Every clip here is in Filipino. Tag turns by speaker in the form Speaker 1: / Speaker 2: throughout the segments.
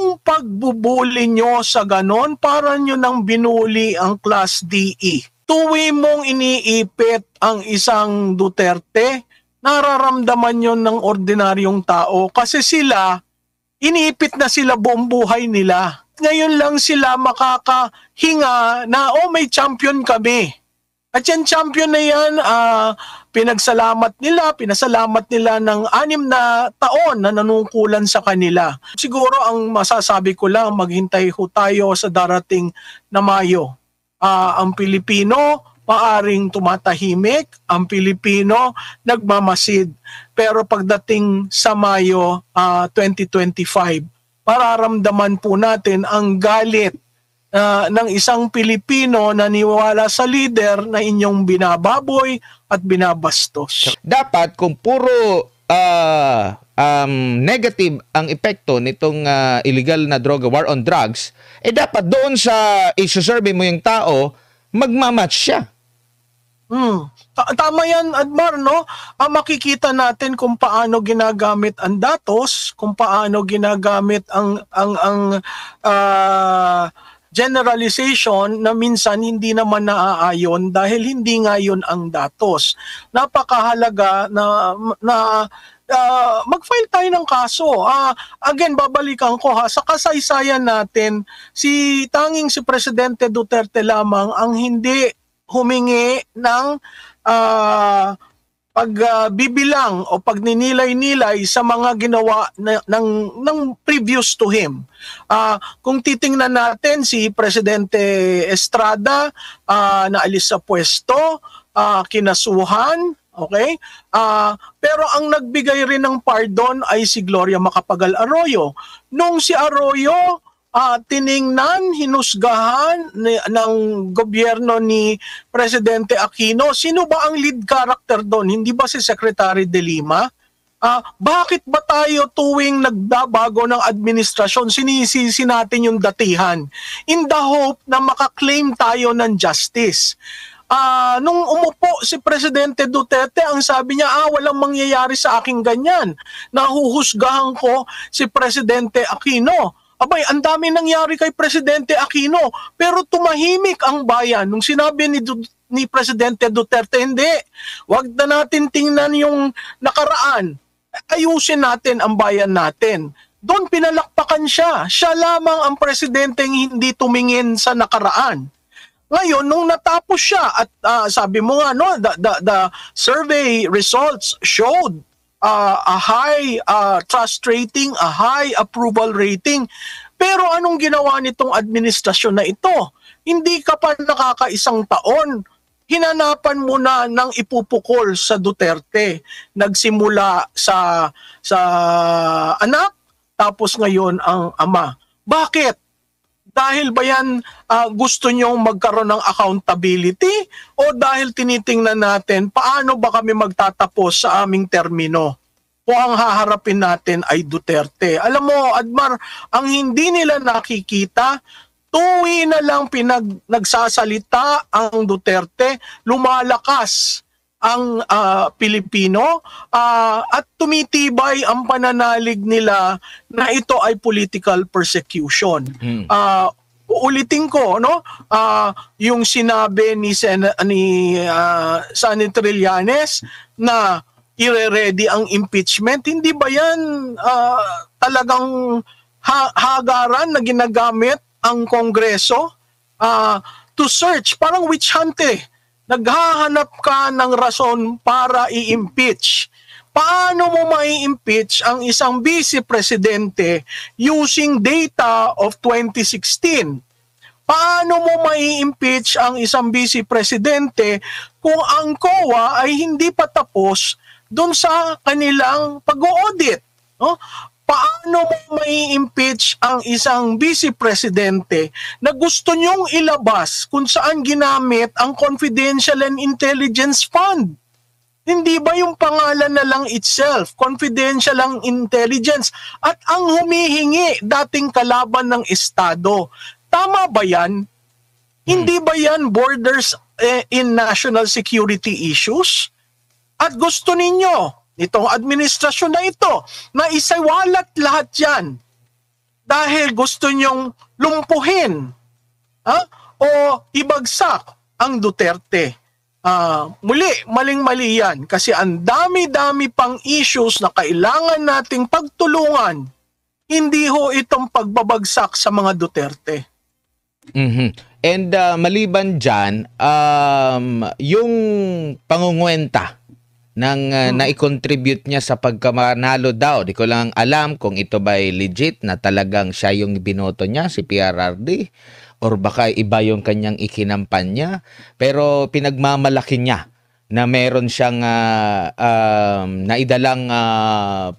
Speaker 1: Yung pagbubuli nyo sa ganon, para nyo nang binuli ang Class DE. Tuwi mong iniipit ang isang Duterte, nararamdaman yon ng ordinaryong tao kasi sila, iniipit na sila buong buhay nila. Ngayon lang sila makakahinga na, may champion kami. At yan champion na yan, pinasalamat nila ng 6 na taon na nanungkulan sa kanila. Siguro ang masasabi ko lang, maghintay ho tayo sa darating na Mayo. Ang Pilipino maaring tumatahimik, ang Pilipino nagmamasid. Pero pagdating sa Mayo 2025, mararamdaman po natin ang galit ng isang Pilipino na niwala sa leader na inyong binababoy at binabastos.
Speaker 2: Dapat kung puro negative ang epekto nitong illegal na droga, war on drugs, dapat doon sa i-survey mo yung tao, magmamatch siya.
Speaker 1: Tama yan, Admar, no? Makikita natin kung paano ginagamit ang datos, kung paano ginagamit ang generalization na minsan hindi naman naaayon dahil hindi nga yun ang datos. Napakahalaga na mag-file tayo ng kaso. Again, babalikan ko sa kasaysayan natin, tanging si Presidente Duterte lamang ang hindi humingi ng pagbibilang o pagninilay-nilay sa mga ginawa ng previous to him. Kung titingnan natin si Presidente Estrada, naalis sa pwesto, kinasuhan, okay? Pero ang nagbigay rin ng pardon ay si Gloria Macapagal Arroyo. Nung si Arroyo tiningnan, hinusgahan ng gobyerno ni Presidente Aquino, sino ba ang lead character doon? Hindi ba si Secretary De Lima? Bakit ba tayo tuwing nagbabago ng administrasyon, sinisisi natin yung datihan in the hope na makaklaim tayo ng justice? Nung umupo si Presidente Duterte, ang sabi niya, walang mangyayari sa aking ganyan. Nahuhusgahan ko si Presidente Aquino. Abay, ang dami nangyari kay Presidente Aquino, pero tumahimik ang bayan. Nung sinabi ni Presidente Duterte, hindi, wag na natin tingnan yung nakaraan. Ayusin natin ang bayan natin. Doon pinalakpakan siya. Siya lamang ang presidenteng hindi tumingin sa nakaraan. Ngayon, nung natapos siya, at sabi mo nga, no, the survey results showed a high trust rating, a high approval rating. Pero anong ginawa nitong administrasyon na ito? Hindi ka pa nakakaisang taon, hinanapan mo na ng ipupukol sa Duterte. Nagsimula sa anak, tapos ngayon ang ama. Bakit? Dahil ba yan gusto nyong magkaroon ng accountability o dahil tinitingnan natin paano ba kami magtatapos sa aming termino? Kung ang haharapin natin ay Duterte. Alam mo, Admar, ang hindi nila nakikita, tuwi na lang nagsasalita ang Duterte, lumalakas ang Pilipino at tumitibay ang pananalig nila na ito ay political persecution. Uulitin ko, no? Yung sinabi ni Senator Trillanes na ire-ready ang impeachment, hindi ba yan talagang hagaran na ginagamit ang Kongreso to search? Parang witch hunt eh. Naghahanap ka ng rason para i-impeach. Paano mo mai-impeach ang isang vice presidente using data of 2016? Paano mo mai-impeach ang isang vice presidente kung ang COA ay hindi pa tapos doon sa kanilang pag-audit? No? Paano mo mai-impeach ang isang vice presidente na gusto nyong ilabas kung saan ginamit ang Confidential and Intelligence Fund? Hindi ba yung pangalan na lang itself, confidential ang intelligence, at ang humihingi dating kalaban ng Estado? Tama ba yan? Hindi ba yan borders in national security issues? At gusto ninyo, itong administrasyon na ito, na isawalat lahat yan. dahil gusto nyong lumpuhin o ibagsak ang Duterte. Muli, maling-mali yan kasi ang dami-dami pang issues na kailangan nating pagtulungan. Hindi ho itong pagbabagsak sa mga Duterte.
Speaker 2: And maliban dyan, yung pangungwenta ng nai-contribute niya sa pagkamanalo daw. Di ko lang alam kung ito ba ay legit na talagang siya yung binoto niya, si PRRD, or baka iba yung kanyang ikinampanya. Pero pinagmamalaki niya na meron siyang naidalang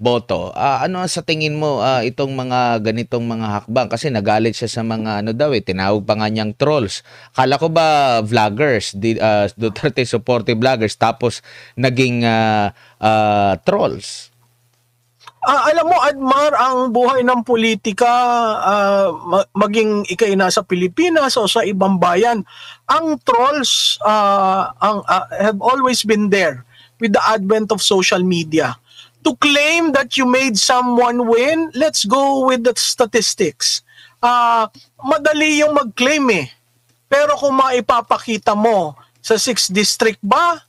Speaker 2: boto. Ano sa tingin mo itong mga ganitong mga hakbang? Kasi nagalit siya sa mga tinawag pa nga niyang trolls. Kala ko ba vloggers, Duterte supportive vloggers, tapos naging trolls?
Speaker 1: Alam mo, Admar, ang buhay ng politika, maging ikay nasa Pilipinas o sa ibang bayan, ang trolls have always been there with the advent of social media. To claim that you made someone win, let's go with the statistics. Madali yung mag-claim Pero kung maipapakita mo sa 6th district ba,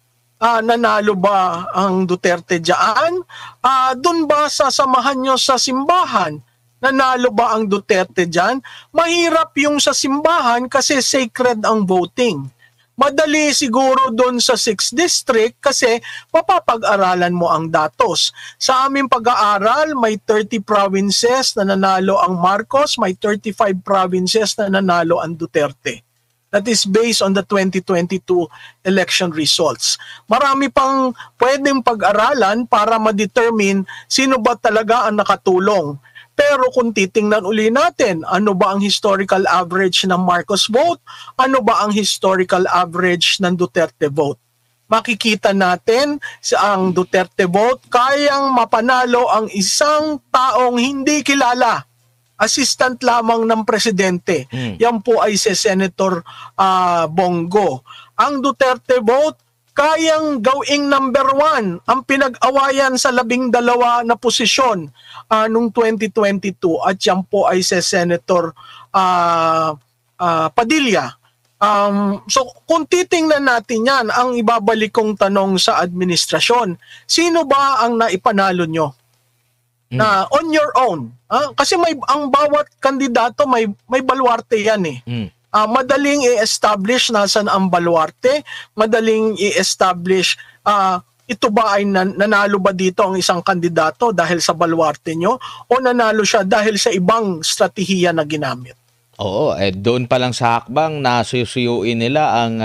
Speaker 1: nanalo ba ang Duterte dyan? Doon ba sasamahan nyo sa simbahan? Nanalo ba ang Duterte dyan? Mahirap yung sa simbahan kasi sacred ang voting. Madali siguro doon sa 6th district kasi mapapag-aralan mo ang datos. Sa aming pag-aaral, may 30 provinces na nanalo ang Marcos, may 35 provinces na nanalo ang Duterte. That is based on the 2022 election results. Marami pang pwedeng pag-aralan para ma-determine sino ba talaga ang nakatulong. Pero kung titingnan uli natin, ano ba ang historical average ng Marcos vote? Ano ba ang historical average ng Duterte vote? Makikita natin sa ang Duterte vote, kayang mapanalo ang isang taong hindi kilala. Assistant lamang ng presidente. Yan po ay si Senator Bongo. Ang Duterte vote, kayang gawing number 1 ang pinag-awayan sa 12 na posisyon noong 2022 at yan po ay si Senator Padilla. So kung titingnan natin yan, ang ibabalik kong tanong sa administrasyon, sino ba ang naipanalo nyo? Na on your own. Kasi ang bawat kandidato may baluarte yan madaling i-establish nasan ang baluarte, madaling i-establish ito ba ay nanalo ba dito ang isang kandidato dahil sa baluarte nyo o nanalo siya dahil sa ibang strategiya na ginamit.
Speaker 2: Oo, doon pa lang sa hakbang na suyuin nila ang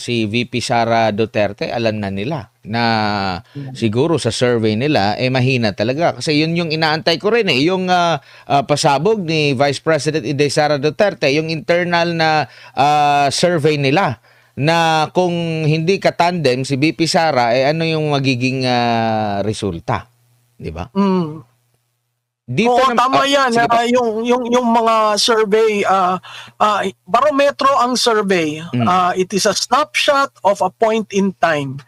Speaker 2: si VP Sara Duterte, alam na nila na siguro sa survey nila mahina talaga kasi yun yung inaantay ko rin yung pasabog ni Vice President Inday Sara Duterte, yung internal na survey nila na kung hindi ka-tandem si VP Sara ano yung magiging resulta, di ba? Dito
Speaker 1: Oo, tama yan. Yung mga survey, barometro ang survey. It is a snapshot of a point in time.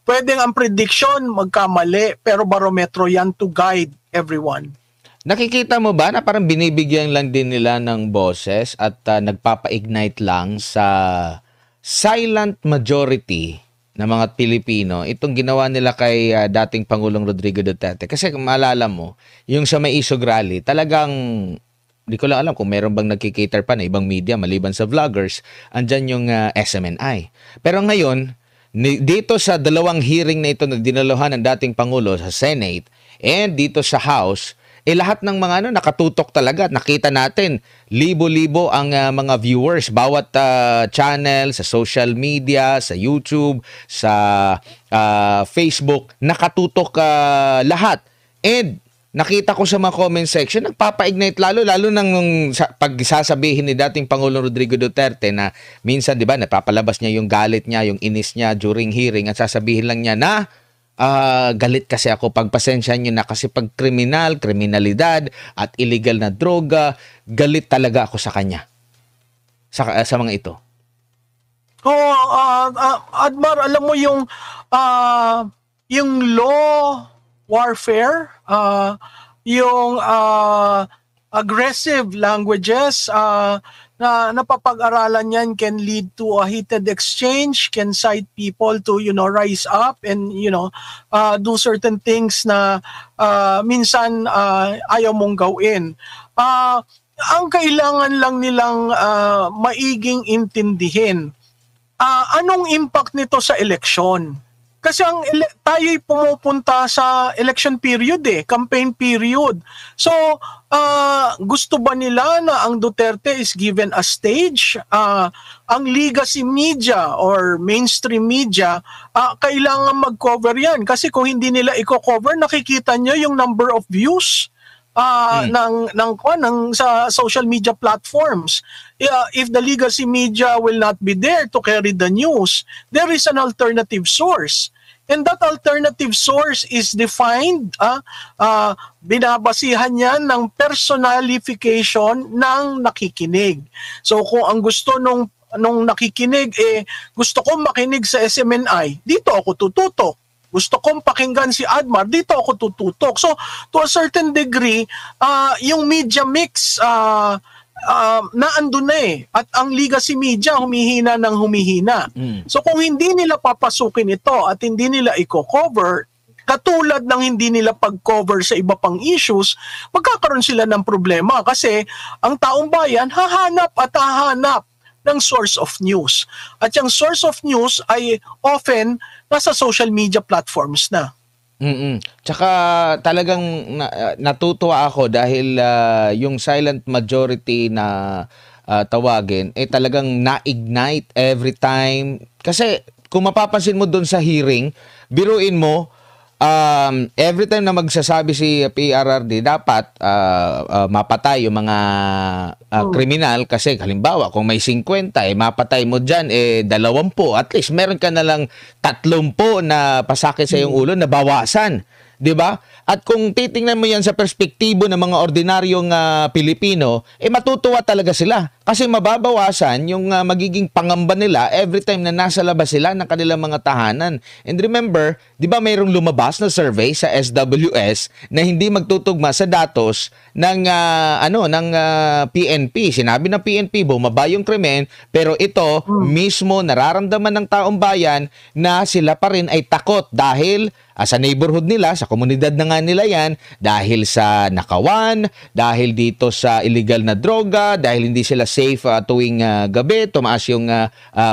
Speaker 1: Pwedeng ang prediction magkamali, pero barometro yan to guide everyone.
Speaker 2: Nakikita mo ba na parang binibigyan lang din nila ng boses at nagpapa-ignite lang sa silent majority ng mga Pilipino, itong ginawa nila kay dating Pangulong Rodrigo Duterte. Kasi kung maalala mo, yung sa May Isog Rally, talagang, di ko lang alam kung meron bang nagkikater pa na ibang media, maliban sa vloggers, andyan yung SMNI. Pero ngayon, dito sa dalawang hearing na ito na dinaluhan ng dating Pangulo sa Senate and dito sa House, lahat ng mga nakatutok talaga. Nakita natin, libo-libo ang mga viewers. Bawat channel, sa social media, sa YouTube, sa Facebook, nakatutok lahat. And nakita ko sa mga comment section, nagpapa-ignite lalo nang pagsasabihin ni dating Pangulong Rodrigo Duterte na minsan, di ba, napapalabas niya yung galit niya, yung inis niya during hearing at sasabihin lang niya na galit kasi ako, pagpasensya nyo na kasi pag kriminalidad at illegal na droga, galit talaga ako sa kanya. Sa mga ito.
Speaker 1: Admar, alam mo yung law warfare, yung aggressive languages na napapag-aralan yan can lead to a heated exchange, can cite people to rise up and do certain things na minsan ayaw mong gawin. Ang kailangan lang nilang maiging intindihin, anong impact nito sa eleksyon? Kasi tayo'y pumupunta sa election period campaign period. So, gusto ba nila na ang Duterte is given a stage? Ang legacy media or mainstream media, kailangan mag-cover yan. Kasi kung hindi nila i-cover, nakikita nyo yung number of views ng sa social media platforms. If the legacy media will not be there to carry the news, there is an alternative source. And that alternative source is defined, binabasihan yan ng personalification ng nakikinig. So kung ang gusto nung nakikinig, gusto kong makinig sa SMNI, dito ako tututok. Gusto kong pakinggan si Admar, dito ako tututok. So, to a certain degree, yung media mix, naandun na At ang legacy media, humihina ng humihina. So, kung hindi nila papasukin ito at hindi nila i-cover, katulad ng hindi nila pag-cover sa iba pang issues, magkakaroon sila ng problema. Kasi, ang taong bayan, hahanap at hahanap ng source of news. At yung source of news ay often nasa social media platforms na.
Speaker 2: Tsaka talagang natutuwa ako dahil yung silent majority na tawagin, talagang na-ignite every time. Kasi kung mapapansin mo doon sa hearing, biruin mo, every time na magsasabi si PRRD, dapat mapatay yung mga kriminal kasi halimbawa kung may 50, mapatay mo dyan 20, at least meron ka na lang 30 na pasakit sa iyong ulo na bawasan. 'Di ba? At kung titingnan mo yan sa perspektibo ng mga ordinaryong Pilipino, matutuwa talaga sila. Kasi mababawasan yung magiging pangamba nila every time na nasa labas sila ng kanilang mga tahanan. And remember, 'di ba mayroong lumabas na survey sa SWS na hindi magtutugma sa datos ng PNP. Sinabi ng PNP, bumaba yung krimen, pero ito mismo nararamdaman ng taong bayan na sila pa rin ay takot dahil sa neighborhood nila, sa komunidad na nga nila yan, dahil sa nakawan, dahil dito sa illegal na droga, dahil hindi sila safe tuwing gabi, tumaas yung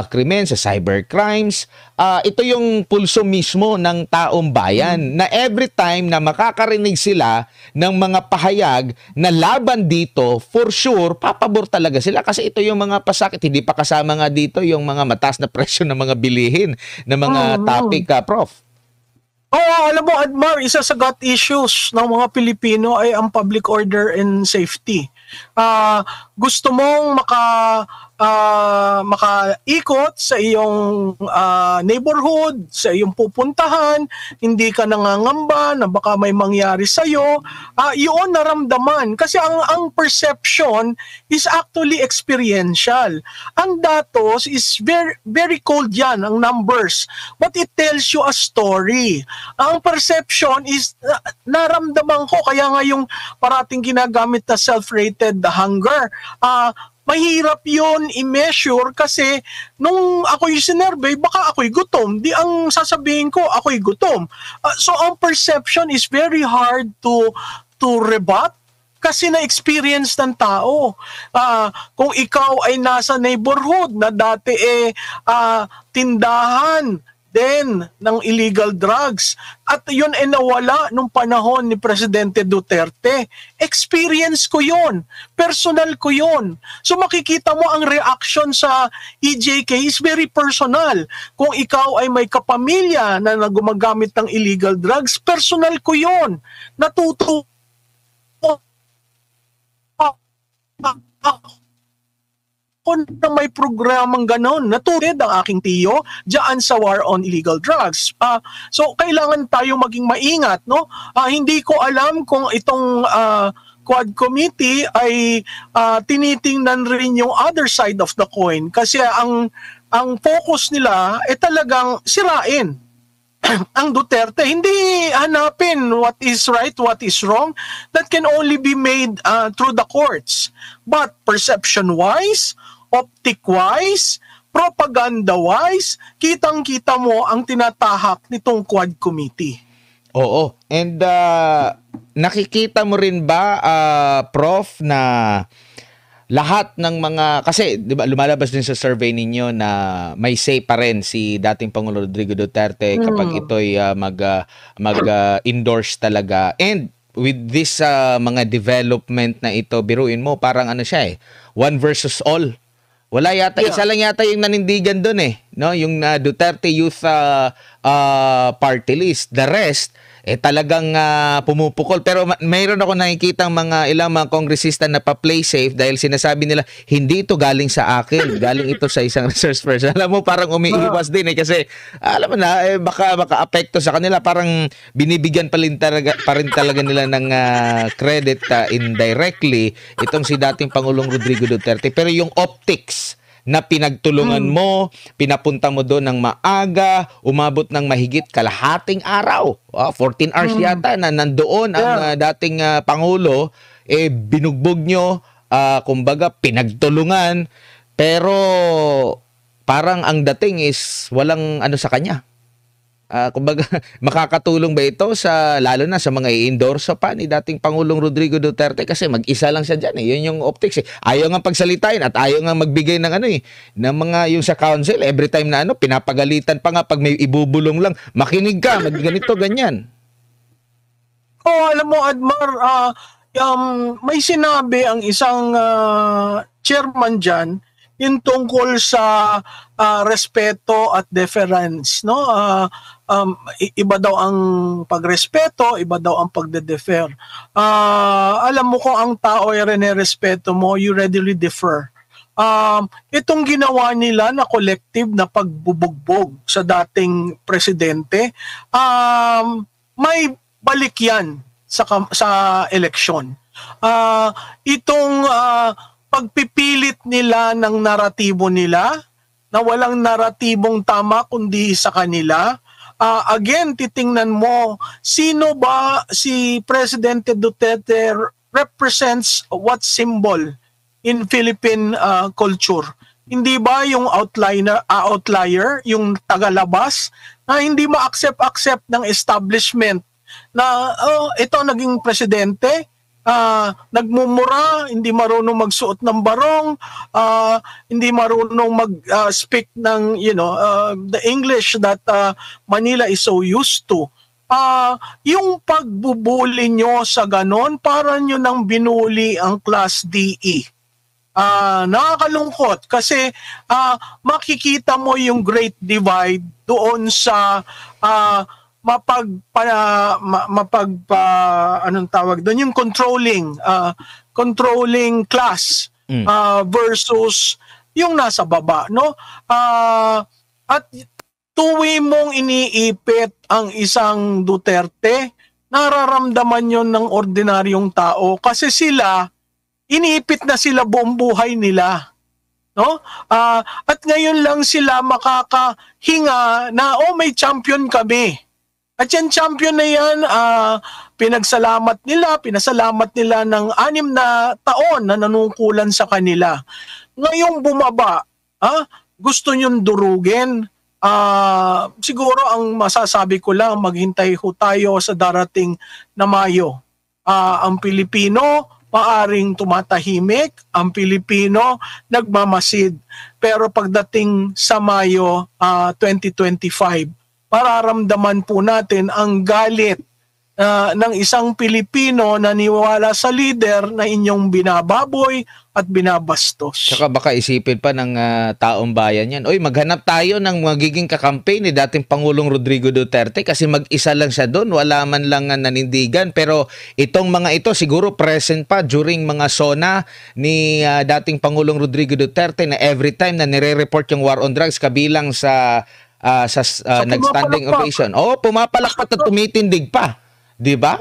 Speaker 2: krimen sa cybercrimes. Ito yung pulso mismo ng taong bayan na every time na makakarinig sila ng mga pahayag na laban dito, for sure, papabor talaga sila kasi ito yung mga pasakit. Hindi pa kasama nga dito yung mga mataas na presyo ng mga bilihin na mga topic, Prof.
Speaker 1: Alam mo, Admar, isa sa gut issues ng mga Pilipino ay ang public order and safety. Gusto mong makaikot sa iyong neighborhood, sa iyong pupuntahan, hindi ka nangangamba na baka may mangyari sa'yo, yun naramdaman. Kasi ang perception is actually experiential. Ang datos is very, very cold yan, ang numbers. But it tells you a story. Ang perception is naramdaman ko, kaya nga yung parating ginagamit na self-rated hunger, mahirap yun i-measure kasi nung ako'y sinervey, baka ako'y gutom. Di ang sasabihin ko, ako'y gutom. So ang perception is very hard to rebut kasi na-experience ng tao. Kung ikaw ay nasa neighborhood na dati tindahan din ng illegal drugs at yun ay nawala nung panahon ni Presidente Duterte. Experience ko yun. Personal ko yun. So makikita mo ang reaction sa EJK is very personal. Kung ikaw ay may kapamilya na gumagamit ng illegal drugs, personal ko yun. Natuto na may programang ganon. Natulid ang aking tiyo dyan sa war on illegal drugs. So, kailangan tayo maging maingat. No? Hindi ko alam kung itong Quad Committee ay tinitingnan rin yung other side of the coin. Kasi ang focus nila ay talagang sirain ang Duterte, hindi hanapin what is right, what is wrong. That can only be made through the courts. But perception-wise, optic-wise, propaganda-wise, kitang-kita mo ang tinatahak nitong Quad Committee.
Speaker 2: Oo. And nakikita mo rin ba, Prof, na lahat ng mga, kasi di ba, lumalabas din sa survey ninyo na may say pa rin si dating Pangulo Rodrigo Duterte kapag ito'y mag-endorse talaga. And with this mga development na ito, biruin mo, parang ano siya one versus all. Wala yata, isa lang yata yung nanindigan doon no? Yung Duterte Youth Party List. The rest, talagang pumupukol. Pero mayroon ako nakikitang ilang mga kongresista na pa-play safe dahil sinasabi nila, hindi ito galing sa akin. Galing ito sa isang resource person. Alam mo, parang umiiwas din kasi alam mo na, baka apekto sa kanila. Parang binibigyan pa rin talaga nila ng credit indirectly itong si dating Pangulong Rodrigo Duterte. Pero yung optics na pinagtulungan mo, pinapunta mo doon ng maaga, umabot ng mahigit kalahating araw. 14 hours yata na nandoon ang dating Pangulo, binugbog nyo, kumbaga pinagtulungan, pero parang ang dating is walang ano sa kanya. Kumbaga, makakatulong ba ito lalo na sa mga i-endorse pa ni dating Pangulong Rodrigo Duterte kasi mag-isa lang siya dyan Yun yung optics Ayaw nga pagsalitain at ayaw nga magbigay ng ng mga yung sa council. Every time na pinapagalitan pa nga pag may ibubulong lang. Makinig ka, ganito, ganyan.
Speaker 1: Alam mo, Admar, may sinabi ang isang chairman dyan yung tungkol sa respeto at deference, no? Iba daw ang pagrespeto, iba daw ang pagde-defer. Alam mo kung ang tao ay rene-respeto mo, you readily defer. Itong ginawa nila na collective na pagbubugbog sa dating presidente, may balik yan sa eleksyon. Itong pagpipilit nila ng naratibo nila na walang naratibong tama kundi sa kanila. Again, titingnan mo, sino ba si Presidente Duterte represents what symbol in Philippine culture? Hindi ba yung outlier, yung tagalabas, na hindi ma-accept ng establishment na ito naging presidente, nagmumura, hindi marunong magsuot ng barong, hindi marunong mag-speak ng the English that Manila is so used to. Yung pagbubuli nyo sa ganon, para nyo nang binuli ang Class DE. Nakakalungkot kasi makikita mo yung great divide doon sa anong tawag doon, yung controlling class versus yung nasa baba, no? At tuwi mong iniipit ang isang Duterte, nararamdaman yon ng ordinaryong tao kasi sila iniipit na sila buong buhay nila, no? At ngayon lang sila makakahinga na may champion kami. At yan champion na yan, pinasalamat nila ng 6 na taon na nanungkulan sa kanila. Ngayong bumaba, gusto nyong durugin. Siguro ang masasabi ko lang, maghintay ho tayo sa darating na Mayo. Ang Pilipino, maaring tumatahimik, ang Pilipino nagmamasid. Pero pagdating sa Mayo 2025, mararamdaman po natin ang galit ng isang Pilipino na niwala sa leader na inyong binababoy at binabastos.
Speaker 2: Saka baka isipin pa ng taong bayan yan, maghanap tayo ng magiging kakampi ni dating Pangulong Rodrigo Duterte kasi mag-isa lang siya doon, wala man lang nanindigan. Pero itong mga ito siguro present pa during mga SONA ni dating Pangulong Rodrigo Duterte na every time na nire-report yung war on drugs kabilang sa nag-standing ovation. Pumapalakpat at tumitindig pa. Di ba?